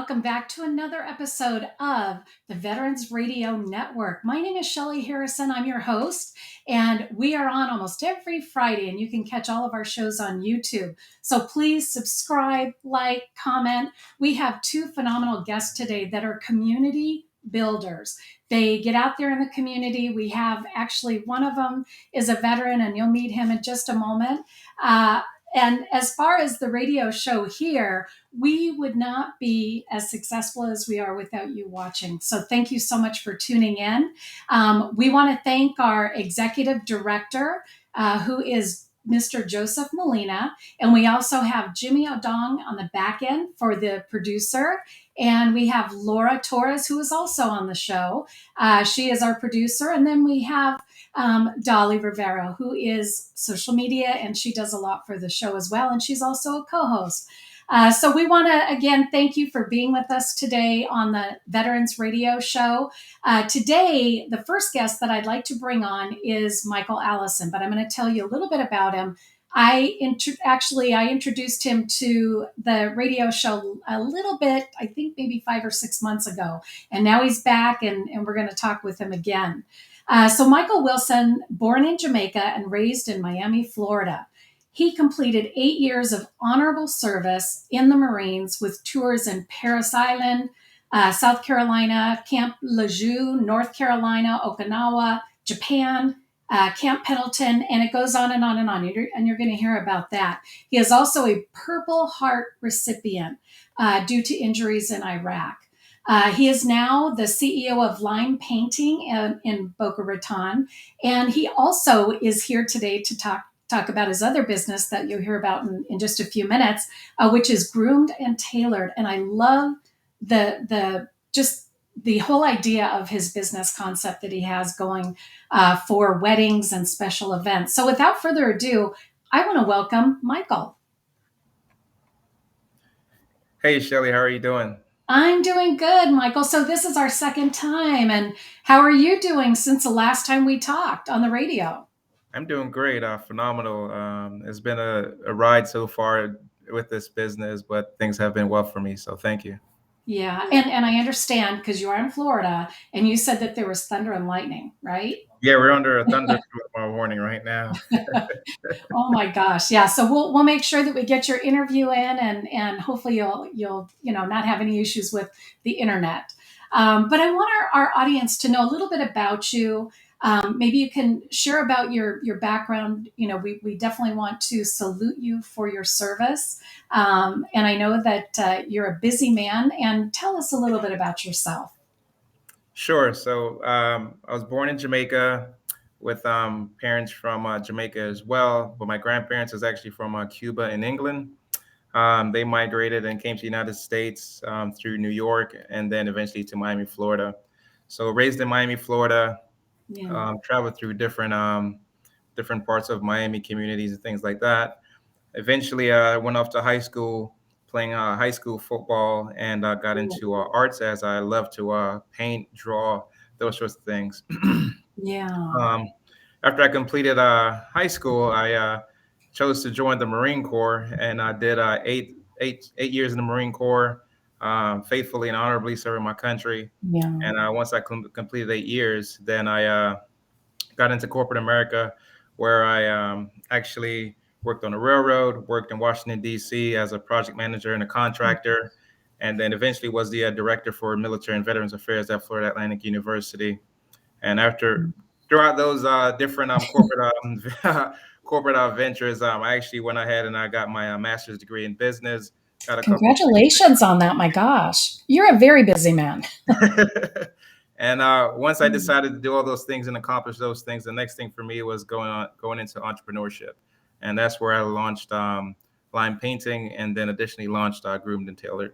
welcome back to another episode of the Veterans Radio Network. My name is Shelly Harrison. I'm your host, and we are on almost every Friday, and you can catch all of our shows on YouTube. So please subscribe, like, comment. We have two phenomenal guests today that are community builders. They get out there in the community. We have actually one of them is a veteran, and you'll meet him in just a moment. And as far as the radio show here, we would not be as successful as we are without you watching. So thank you so much for tuning in. We want to thank our executive director, who is Mr. Joseph Molina. And we also have Jimmy Odong on the back end for the producer. And we have Laura Torres, who is also on the show. She is our producer. And then we have Dolly Rivera, who is social media, and she does a lot for the show as well. And she's also a co-host. So we want to, again, thank you for being with us today on the Veterans Radio Show. Today, the first guest that I'd like to bring on is Michael Allison, but I'm going to tell you a little bit about him. I introduced him to the radio show a little bit, I think maybe 5 or 6 months ago, and now he's back, and we're going to talk with him again. So Michael Wilson, born in Jamaica and raised in Miami, Florida. He completed 8 years of honorable service in the Marines with tours in Parris Island, South Carolina, Camp Lejeune, North Carolina, Okinawa, Japan, Camp Pendleton, and it goes on and on and on. And you're going to hear about that. He is also a Purple Heart recipient due to injuries in Iraq. He is now the CEO of Lime Painting in Boca Raton, and he also is here today to talk about his other business that you'll hear about in just a few minutes, which is Groomed and Tailored. And I love the whole idea of his business concept that he has going for weddings and special events. So without further ado, I want to welcome Michael. Hey, Shelly, how are you doing? I'm doing good, Michael. So this is our second time. And how are you doing since the last time we talked on the radio? I'm doing great, phenomenal. It's been a ride so far with this business, but things have been well for me. So thank you. Yeah. And I understand because you are in Florida and you said that there was thunder and lightning, right? Yeah, we're under a thunderstorm warning right now. Oh my gosh. Yeah. So we'll make sure that we get your interview in and hopefully you'll not have any issues with the internet. But I want our audience to know a little bit about you. Maybe you can share about your background. We definitely want to salute you for your service. And I know that you're a busy man, and tell us a little bit about yourself. Sure. So I was born in Jamaica with parents from Jamaica as well, but my grandparents is actually from Cuba and England. They migrated and came to the United States through New York and then eventually to Miami, Florida. So raised in Miami, Florida, Yeah. traveled through different parts of Miami communities and things like that. Eventually, I went off to high school playing high school football and got into arts as I love to paint, draw, those sorts of things. Yeah. um, After I completed high school, I chose to join the Marine Corps, and I did 8 years in the Marine Corps, faithfully and honorably serving my country. Yeah. And once I completed 8 years, then I got into corporate America, where I actually worked on the railroad, worked in Washington, D.C. as a project manager and a contractor, and then eventually was the director for military and veterans affairs at Florida Atlantic University. And throughout those different corporate ventures, I actually went ahead and I got my master's degree in business. Got a couple of Congratulations on that. My gosh. You're a very busy man. And once I decided to do all those things and accomplish those things, the next thing for me was going into entrepreneurship, and that's where I launched Lime Painting, and then additionally launched Groomed and Tailored.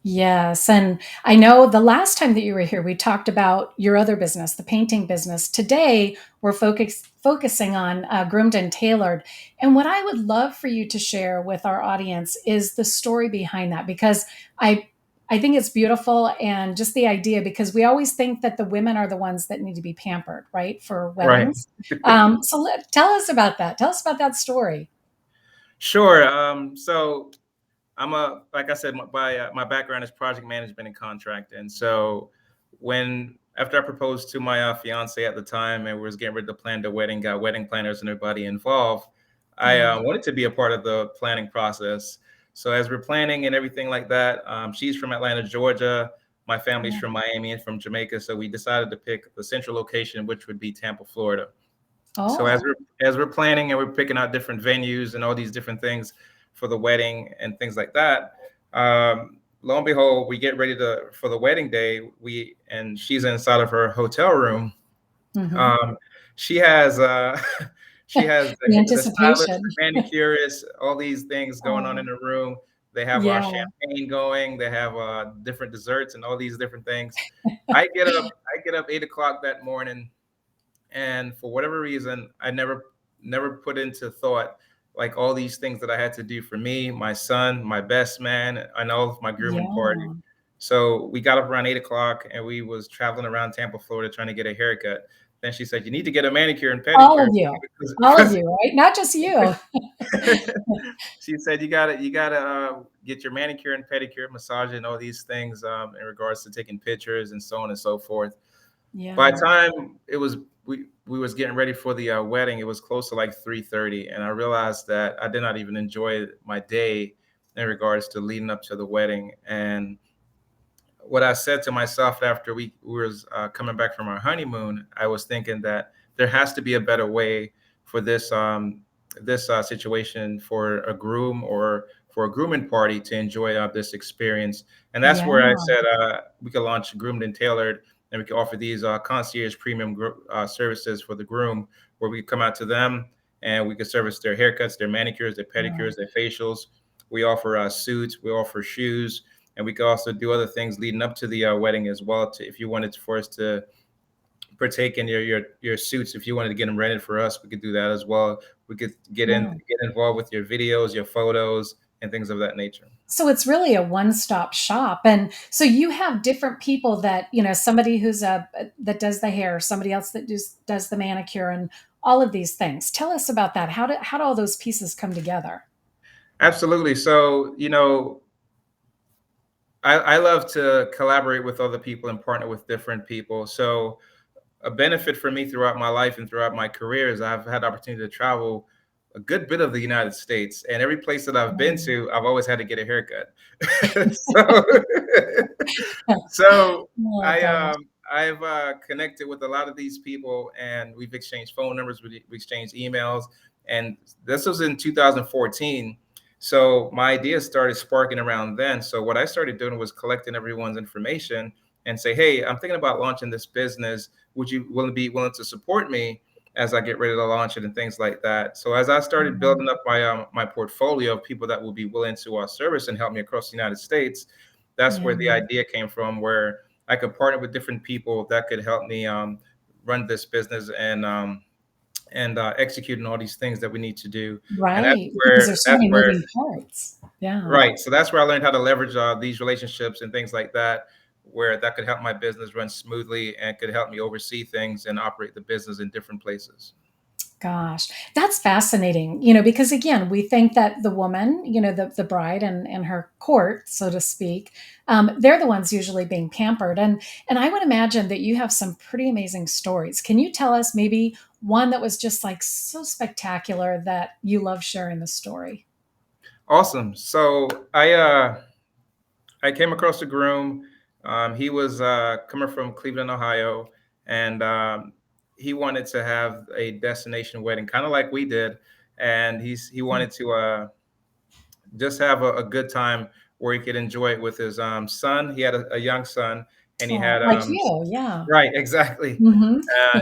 Yes. And I know the last time that you were here, we talked about your other business, the painting business. Today, we're focusing on Groomed and Tailored. And what I would love for you to share with our audience is the story behind that, because I I think it's beautiful, and just the idea, because we always think that the women are the ones that need to be pampered, right, for Right. weddings. Tell us about that. Tell us about that story. Sure. So I'm a like I said, my background is project management and contract, and so when after I proposed to my fiance at the time and was getting ready to plan the wedding, got wedding planners and everybody involved, I Yeah. wanted to be a part of the planning process. So as we're planning and everything like that, she's from Atlanta, Georgia. My family's Yeah. from Miami and from Jamaica, so we decided to pick the central location, which would be Tampa, Florida. So Oh. as we're planning and we're picking out different venues and all these different things for the wedding and things like that, lo and behold, we get ready to for the wedding day. We and she's inside of her hotel room. Hmm. Um, she has she has The the stylist, anticipation. the manicurist, all these things going on in Oh, the room. They have yeah. champagne going. They have different desserts and all these different things. I get up 8 o'clock that morning, and for whatever reason I never put into thought like all these things that I had to do for me, my son, my best man, and all of my grooming party. Yeah. So we got up around 8 o'clock and we was traveling around Tampa, Florida, trying to get a haircut. Then she said, you need to get a manicure and All pedicure of you. because, All of you, right? Not just you. she said you gotta get your manicure and pedicure, massage, and all these things in regards to taking pictures and so on and so forth. By the Yeah. time it was we was getting ready for the wedding, it was close to like 3:30, and I realized that I did not even enjoy my day in regards to leading up to the wedding. And what I said to myself after we was coming back from our honeymoon, I was thinking that there has to be a better way for this situation for a groom or for a grooming party to enjoy this experience. And that's Yeah. where I said we could launch Groomed and Tailored, and we could offer these concierge premium services for the groom, where we come out to them and we could service their haircuts, their manicures, their Yeah. pedicures, their facials. We offer suits, we offer shoes, and we could also do other things leading up to the wedding as well. To if you wanted for us to partake in your suits, if you wanted to get them rented for us, we could do that as well. We could Yeah. get involved with your videos, your photos, and things of that nature. So it's really a one-stop shop. And so you have different people that, somebody who's that does the hair, somebody else that does the manicure and all of these things. Tell us about that. How do all those pieces come together? Absolutely. So I love to collaborate with other people and partner with different people. So a benefit for me throughout my life and throughout my career is I've had the opportunity to travel a good bit of the United States, and every place that I've been Um, to, I've always had to get a haircut. so, so oh gosh. I've connected with a lot of these people, and we've exchanged phone numbers, we exchanged emails, and this was in 2014. So my ideas started sparking around then. So what I started doing was collecting everyone's information and say, hey, I'm thinking about launching this business. Would you be willing to support me as I get ready to launch it and things like that? So as I started Yeah. building up my portfolio of people that will be willing to service and help me across the United States, that's Yeah. where the idea came from, where I could partner with different people that could help me run this business and executing all these things that we need to do. And Right. Because there's so that's many where moving parts. Yeah. right. So that's where I learned how to leverage these relationships and things like that, where that could help my business run smoothly and could help me oversee things and operate the business in different places. Gosh, that's fascinating, because again, we think that the woman, the bride and her court, so to speak, they're the ones usually being pampered. And I would imagine that you have some pretty amazing stories. Can you tell us maybe one that was just like so spectacular that you love sharing the story? Awesome. So I came across a groom. He was coming from Cleveland, Ohio, and he wanted to have a destination wedding, kind of like we did. And he wanted to just have a good time where he could enjoy it with his son. He had a young son, and he Oh, had like you, yeah. right, exactly. Hmm.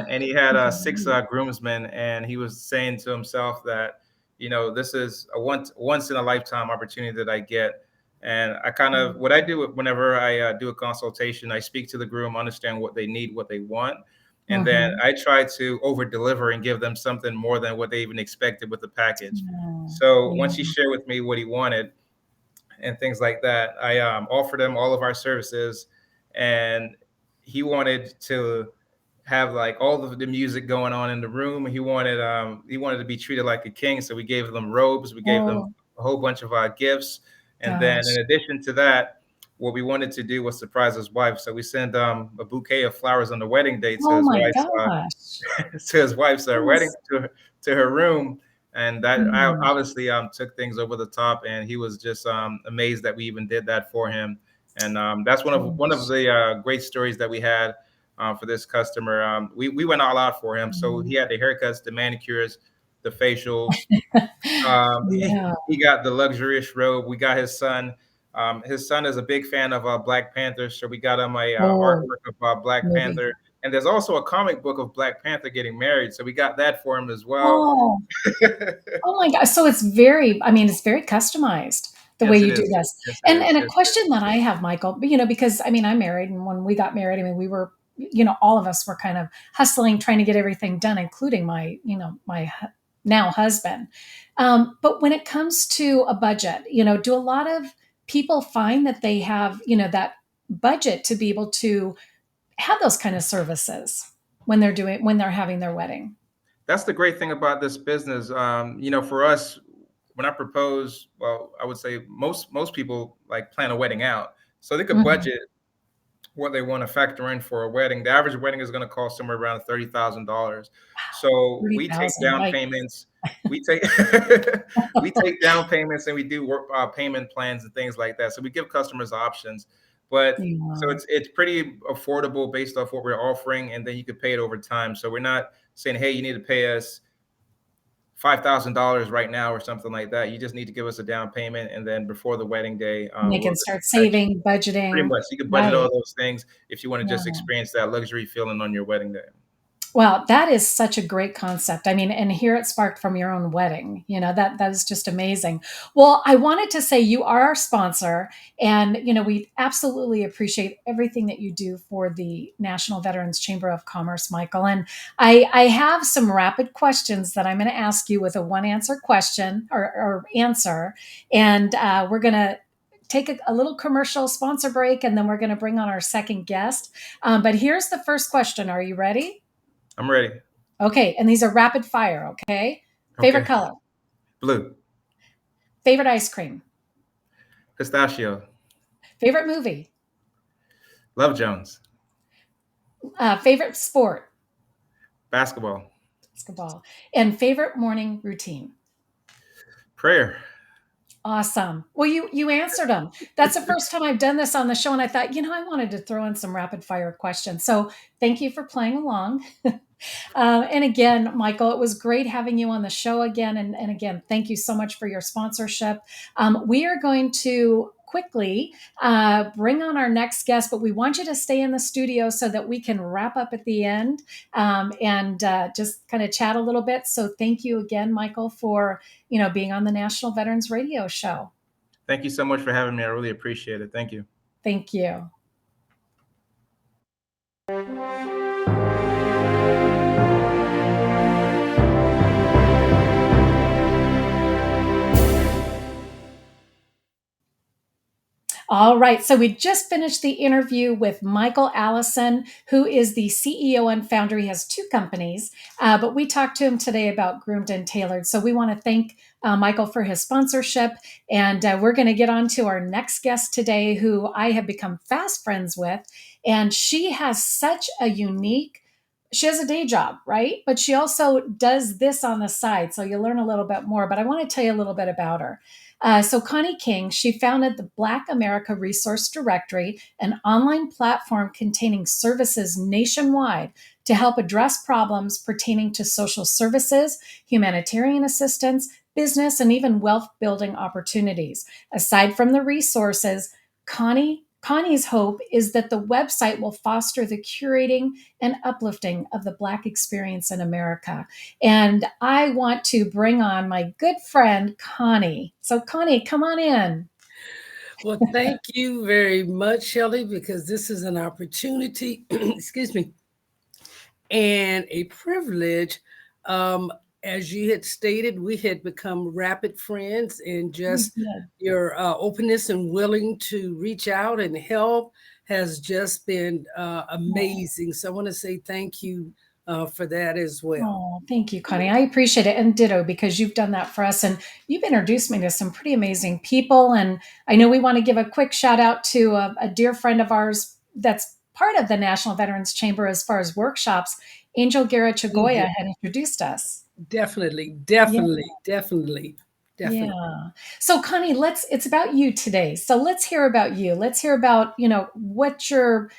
And he had six groomsmen, and he was saying to himself that, this is a once in a lifetime opportunity that I get. And I kind of what I do whenever I do a consultation, I speak to the groom, understand what they need, what they want, and then Hmm. I try to over deliver and give them something more than what they even expected with the package. Yeah. So once he Yeah. shared with me what he wanted and things like that, I offered him all of our services, and he wanted to have like all of the music going on in the room. He wanted to be treated like a king, so we gave them robes, we gave them Oh, a whole bunch of gifts, And then Gosh. in addition to that, what we wanted to do was surprise his wife. So we sent a bouquet of flowers on the wedding day Oh my gosh. to his wife's wedding Yes. to her room, and that Mm, obviously took things over the top, and he was just amazed that we even did that for him. And that's one of gosh. the great stories that we had for this customer. We went all out for him, so Mm. he had the haircuts, the manicures, the facials. Yeah. He got the luxurious robe. We got his son. His son is a big fan of Black Panther, so we got him a Oh, artwork of Black movie. Panther, and there's also a comic book of Black Panther getting married, so we got that for him as well. Oh, oh my gosh. So it's very, I mean, it's very customized the way Yes, it you do is. this. Yes, it is. And a Yes, it is. question that I have, Michael, because I mean, I'm married, and when we got married, I mean, we were, all of us were kind of hustling, trying to get everything done, including my now husband. But when it comes to a budget, do a lot of people find that they have, that budget to be able to have those kind of services when they're having their wedding? That's the great thing about this business. For us, when I propose, well, I would say most people like plan a wedding out, so they could Mhm. budget what they want to factor in for a wedding. The average wedding is going to cost somewhere around $30,000. So we take 30,000. down Yikes. payments. We take we take down payments, and we do work payment plans and things like that. So we give customers options, but so Yeah. it's pretty affordable based off what we're offering, and then you could pay it over time. So we're not saying, hey, you need to pay us $5,000 right now or something like that. You just need to give us a down payment, and then before the wedding day, And they we'll can just start actually saving, pretty budgeting. much you can budget all Right. those things if you want to just Yeah. experience that luxury feeling on your wedding day. Well, that is such a great concept. I mean, and here it sparked from your own wedding. That is just amazing. Well, I wanted to say you are our sponsor, and we absolutely appreciate everything that you do for the National Veterans Chamber of Commerce, Michael. And I have some rapid questions that I'm going to ask you with a one answer question or answer, and we're going to take a little commercial sponsor break, and then we're going to bring on our second guest. But here's the first question. Are you ready? I'm ready. Okay, and these are rapid fire, okay? Favorite Okay. color, Blue. favorite ice cream, Pistachio. favorite movie, Love Jones. favorite sport, Basketball. basketball, and favorite morning routine. Prayer. Awesome. Well, you answered them. That's the first time I've done this on the show, and I thought, I wanted to throw in some rapid fire questions. So thank you for playing along. And again, Michael, it was great having you on the show again. And again, thank you so much for your sponsorship. We are going to quickly bring on our next guest, but we want you to stay in the studio so that we can wrap up at the end and just kind of chat a little bit. So thank you again, Michael, for being on the National Veterans Radio Show. Thank you so much for having me. I really appreciate it. Thank you. Thank you. All right. So we just finished the interview with Michael Allison, who is the CEO and founder. He has two companies, but we talked to him today about Groomed and Tailored. So we want to thank Michael for his sponsorship. And we're going to get on to our next guest today, who I have become fast friends with. And she has such a unique, she has a day job, right? But she also does this on the side. So you'll learn a little bit more, but I want to tell you a little bit about her. So Connie King, she founded the Black America Resource Directory, an online platform containing services nationwide to help address problems pertaining to social services, humanitarian assistance, business, and even wealth building opportunities. Aside from the resources, Connie's hope is that the website will foster the curating and uplifting of the Black experience in America. And I want to bring on my good friend, Connie. So, Connie, come on in. Well, thank you very much, Shelley, because this is an opportunity, excuse me, and a privilege. Um, as you had stated, we had become rapid friends, and We just did. your openness and willing to reach out and help has just been amazing. So I want to say thank you for that as well. Oh, thank you, Connie. I appreciate it. And ditto, because you've done that for us. And you've introduced me to some pretty amazing people. And I know we want to give a quick shout out to a dear friend of ours that's part of the National Veterans Chamber as far as workshops. Angel Guerra Chagoya had introduced us. Definitely, Yeah. definitely, definitely, definitely. Yeah. So Connie, it's about you today. So let's hear about you. Let's hear about, what your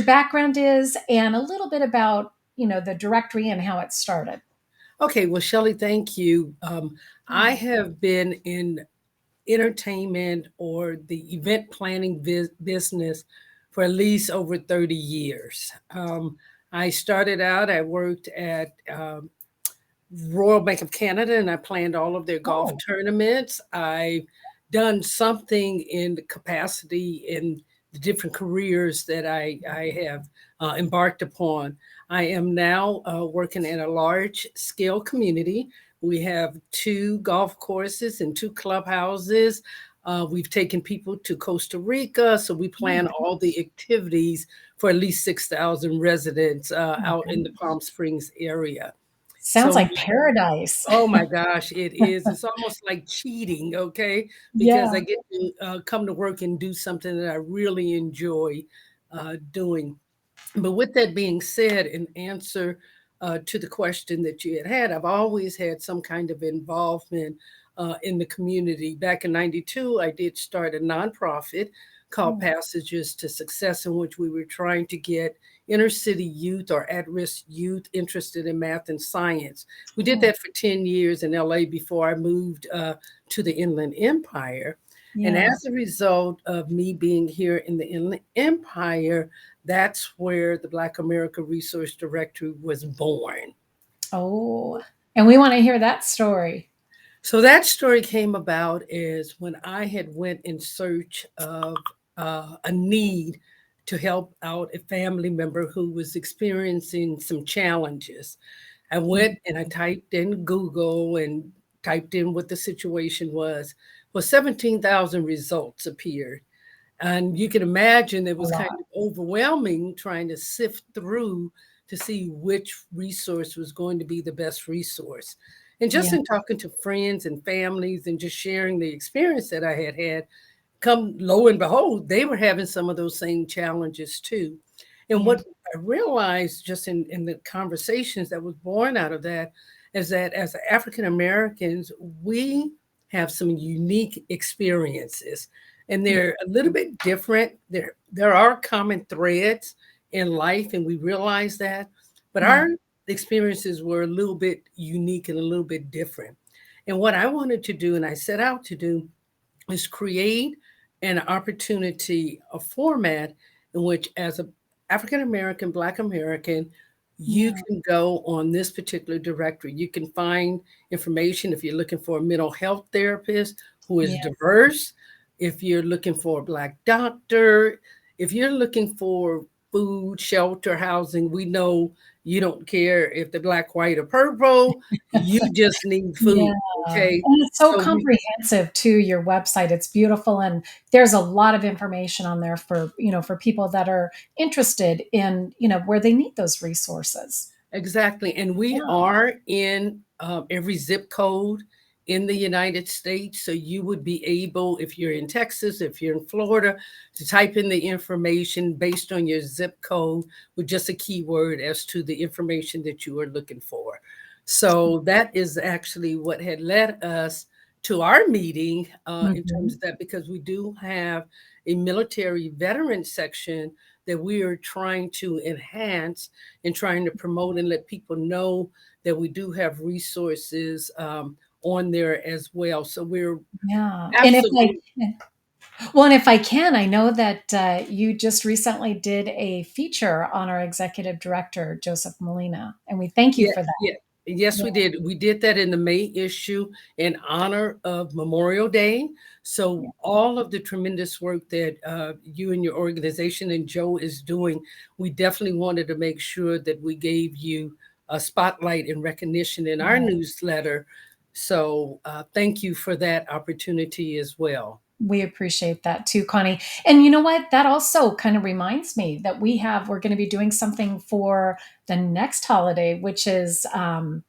background is and a little bit about, the directory and how it started. Okay, well, Shelley, thank you. I have been in entertainment or the event planning business for at least over 30 years. I started out, I worked at Royal Bank of Canada, and I planned all of their golf Oh, tournaments. I've done something in the capacity in the different careers that I have embarked upon. I am now working in a large scale community. We have 2 golf courses and 2 clubhouses. We've taken people to Costa Rica, so we plan all the activities for at least 6,000 residents out in the Palm Springs area. sounds So like paradise. oh my gosh, it is. It's almost like cheating, okay? Because Yeah. I get to come to work and do something that I really enjoy doing. But with that being said, in answer to the question that you had, I've always had some kind of involvement in the community. Back in '92, I did start a nonprofit called Mm. Passages to Success, in which we were trying to get inner city youth or at risk youth interested in math and science. We did Oh, that for 10 years in LA before I moved to the Inland Empire. And yeah. as a result of me being here in the Inland Empire, that's where the Black America Resource Directory was born. Oh, and we want to hear that story. So that story came about is when I had went in search of a need to help out a family member who was experiencing some challenges. I went and I typed in Google and typed in what the situation was. Well, 17,000 results appeared. And you can imagine it A was kind lot. of overwhelming trying to sift through to see which resource was going to be the best resource. And just Yeah. in talking to friends and families and just sharing the experience that I had had, come lo and behold, they were having some of those same challenges too. And Yeah. what I realized just in the conversations that was born out of that is that as African Americans, we have some unique experiences and Yeah. they're a little bit different. There are common threads in life, and we realize that, but Yeah. our experiences were a little bit unique and a little bit different. And what I wanted to do, and I set out to do, is create an opportunity, a format in which, as a African American, Black American, you Yeah. can go on this particular directory. You can find information if you're looking for a mental health therapist who is Yeah. diverse, if you're looking for a Black doctor, if you're looking for food, shelter, housing. We know you don't care if they're Black, white, or purple. You just need Yeah. food. Okay. And it's so So we comprehensive to your website. It's beautiful. And there's a lot of information on there for people that are interested in, where they need those resources. Exactly. And we Yeah. are in every zip code in the United States. So you would be able, if you're in Texas, if you're in Florida, to type in the information based on your zip code with just a keyword as to the information that you are looking for. So that is actually what had led us to our meeting in terms Mhm. of that, because we do have a military veteran section that we are trying to enhance and trying to promote and let people know that we do have resources on there as well. So we're Yeah. absolutely And if I can, I know that you just recently did a feature on our executive director, Joseph Molina, and we thank you yeah, for that. yeah. Yes, Yeah. we did. We did that in the May issue in honor of Memorial Day. So Yeah. all of the tremendous work that you and your organization and Joe is doing, we definitely wanted to make sure that we gave you a spotlight and recognition in our Yeah. newsletter. So thank you for that opportunity as well. We appreciate that too, Connie. And you know what? That also kind of reminds me that we're going to be doing something for the next holiday, which is, and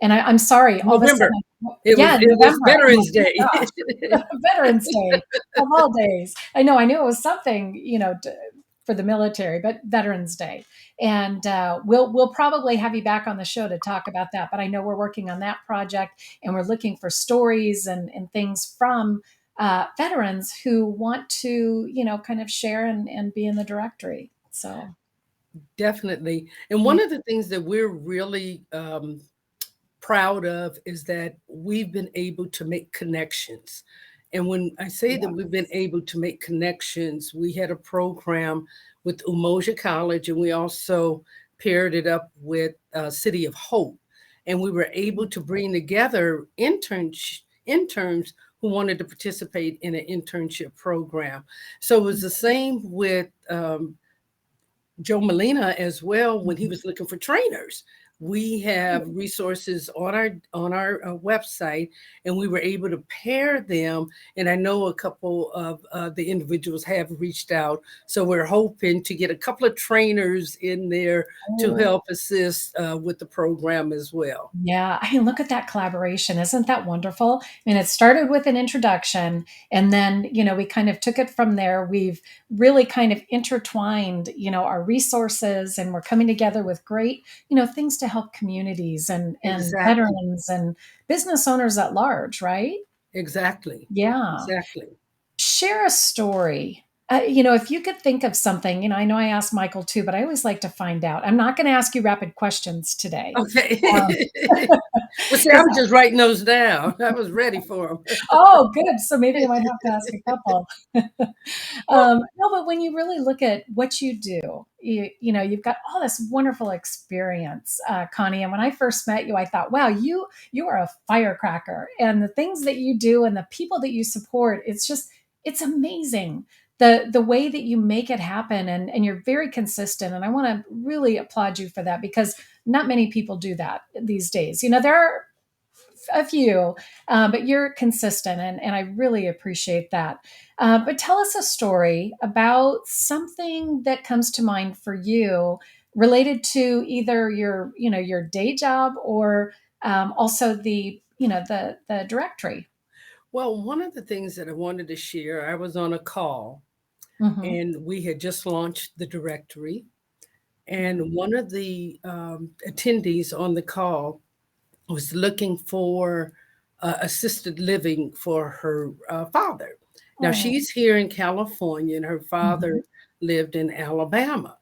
I'm sorry, all of a November. sudden, It yeah, was November. I'm like, Veterans oh Day. my gosh, Veterans Day of all days. I know, I knew it was something, for the military, but Veterans Day. And we'll probably have you back on the show to talk about that. But I know we're working on that project, and we're looking for stories and things from veterans who want to, kind of share and be in the directory. So, Definitely. And yeah. one of the things that we're really proud of is that we've been able to make connections. And when I say that we've been able to make connections, we had a program with Umoja College, and we also paired it up with City of Hope. And we were able to bring together interns who wanted to participate in an internship program. So it was the same with Joe Molina as well when he was looking for trainers. We have resources on our website, and we were able to pair them. And I know a couple of the individuals have reached out, so we're hoping to get a couple of trainers in there to Oh, help assist with the program as well. yeah. I mean, look at that collaboration. Isn't that wonderful? I mean, it started with an introduction, and then, we kind of took it from there. We've really kind of intertwined, our resources, and we're coming together with great, things to help communities and Exactly, veterans and business owners at large, right? exactly, Yeah. exactly. Share a story. If you could think of something, I know I asked Michael too, but I always like to find out. I'm not going to ask you rapid questions today. Um, Okay. Well, see, I because was just writing those down. I was ready for them. oh, good. So maybe I might have to ask a couple. Well, No, but when you really look at what you do, you've got all this wonderful experience, Connie. And when I first met you, I thought, wow, you are a firecracker, and the things that you do and the people that you support, it's amazing. The way that you make it happen, and you're very consistent. And I want to really applaud you for that, because not many people do that these days. There are a few, but you're consistent, and I really appreciate that. But tell us a story about something that comes to mind for you related to either your day job, or also the directory. well, one of the things that I wanted to share, I was on a call Hmm. and we had just launched the directory. And one of the attendees on the call was looking for assisted living for her father. Now, Oh, she's here in California and her mhm. father lived in Alabama.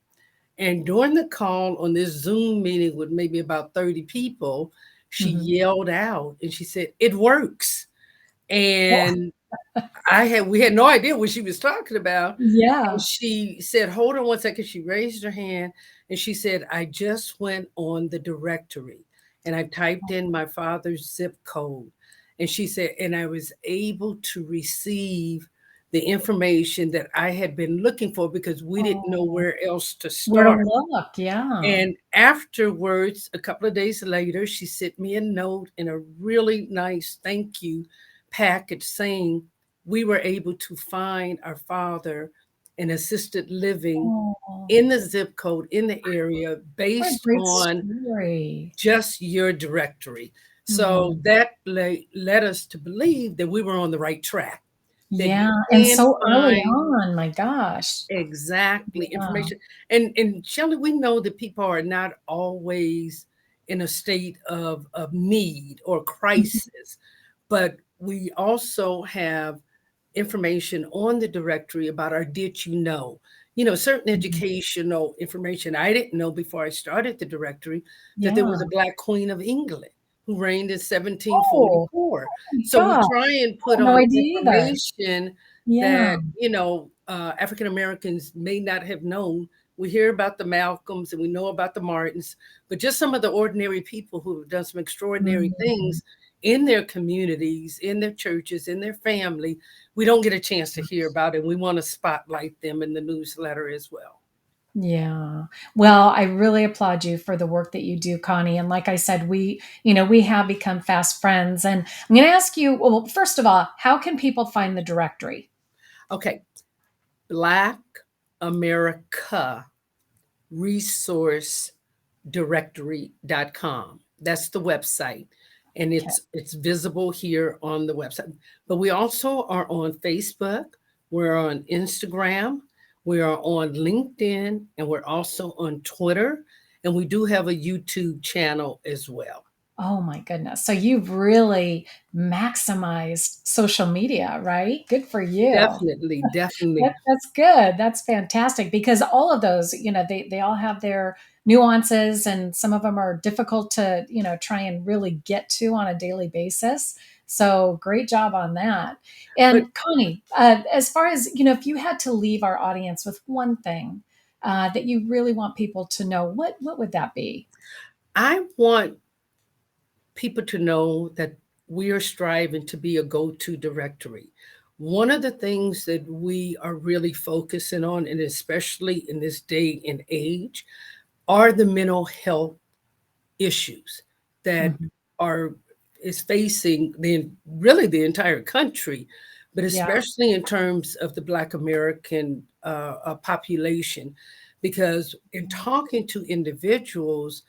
And during the call on this Zoom meeting with maybe about 30 people, she Mhm. yelled out and she said, "It works." Oh, And we had no idea what she was talking about. And yeah. she said, "Hold on one second." She raised her hand and she said, "I just went on the directory and I typed in my father's zip code." And she said, and I was able to receive the information that I had been looking for because we didn't know Oh, where else to where to start. look? Yeah. And afterwards, a couple of days later, she sent me a note and a really nice thank you package saying we were able to find our father an assisted living Oh, in the zip code in the area what a based great on story. just your directory. So Mhm. that led us to believe that we were on the right track, that Yeah, you and can so early find on, my gosh. exactly Yeah. information. And Shelley, we know that people are not always in a state of need or Mhm. crisis, but we also have information on the directory about our did you know. Certain Mhm. educational information I didn't know before I started the directory, that there Yeah. was a Black Queen of England who reigned in Oh, 1744. my So we gosh. try and I put had no on idea either. information Yeah. that, African Americans may not have known. We hear about the Malcolms and we know about the Martins, but just some of the ordinary people who have done some extraordinary Mhm. things in their communities, in their churches, in their family, we don't get a chance to hear about it. We want to spotlight them in the newsletter as well. Yeah. Well, I really applaud you for the work that you do, Connie. And like I said, we have become fast friends. And I'm going to ask you, well, first of all, how can people find the directory? Okay, Black America Resource Directory.com. That's the website. And Okay. it's visible here on the website. But we also are on Facebook, we're on Instagram, we are on LinkedIn, and we're also on Twitter. And we do have a YouTube channel as well. Oh my goodness. So you've really maximized social media, right? Good for you. Definitely, definitely. That's good. That's fantastic because all of those, they all have their nuances and some of them are difficult to, try and really get to on a daily basis. So great job on that. But And Connie, as far as, if you had to leave our audience with one thing that you really want people to know, what would that be? I want people to know that we are striving to be a go to directory. One of the things that we are really focusing on, and especially in this day and age, are the mental health issues that Mhm. are is facing the entire country, but Yeah. especially in terms of the Black American population, because in talking to individuals,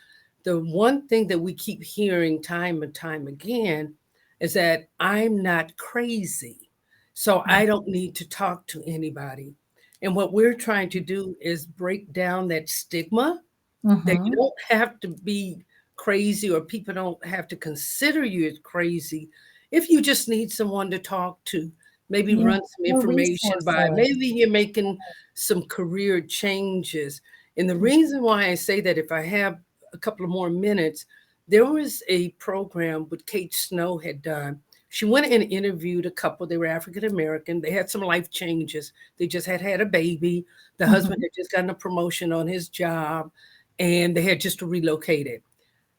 the one thing that we keep hearing time and time again is that I'm not crazy, so I don't need to talk to anybody. And what we're trying to do is break down that stigma that you Mm-hmm. don't have to be crazy or people don't have to consider you as crazy if you just need someone to talk to, maybe Yeah. run some More information by, resources. maybe you're making some career changes. And the reason why I say that, if I have a couple of more minutes, there was a program what Kate Snow had done. She went and interviewed a couple. They were African American. They had some life changes. They just had a baby. The husband Mhm. had just gotten a promotion on his job, and they had just relocated.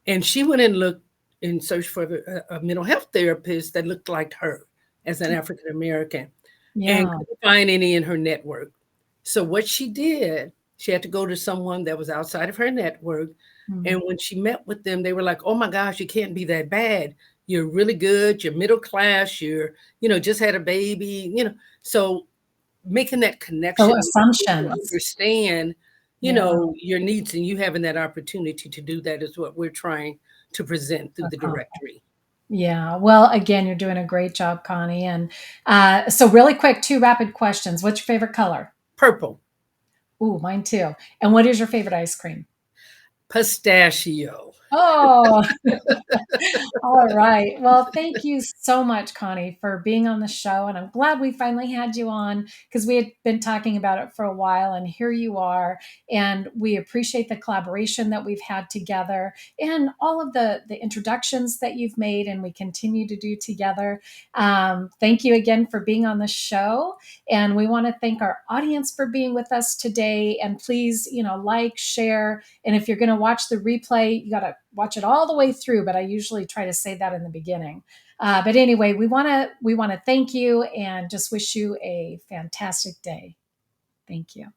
And she went and looked and searched for a mental health therapist that looked like her as an African American, and Yeah. couldn't find any in her network. So what she did, she had to go to someone that was outside of her network. Mm. And when she met with them, they were like, "Oh my gosh, you can't be that bad. You're really good. You're middle class. Just had a baby. So making that So connection, to assumptions. understand, Yeah. your needs, and you having that opportunity to do that is what we're trying to present through the directory. Yeah. Well, again, you're doing a great job, Connie. And so, really quick, two rapid questions. What's your favorite color? Purple. Ooh, mine too. And what is your favorite ice cream? Pistachio. Oh, all right. Well, thank you so much, Connie, for being on the show. And I'm glad we finally had you on because we had been talking about it for a while, and here you are. And we appreciate the collaboration that we've had together and all of the introductions that you've made and we continue to do together. Thank you again for being on the show. And we want to thank our audience for being with us today. And please, like, share, and if you're going to watch the replay, you got to watch it all the way through. But I usually try to say that in the beginning. But anyway, we want to thank you and just wish you a fantastic day. Thank you.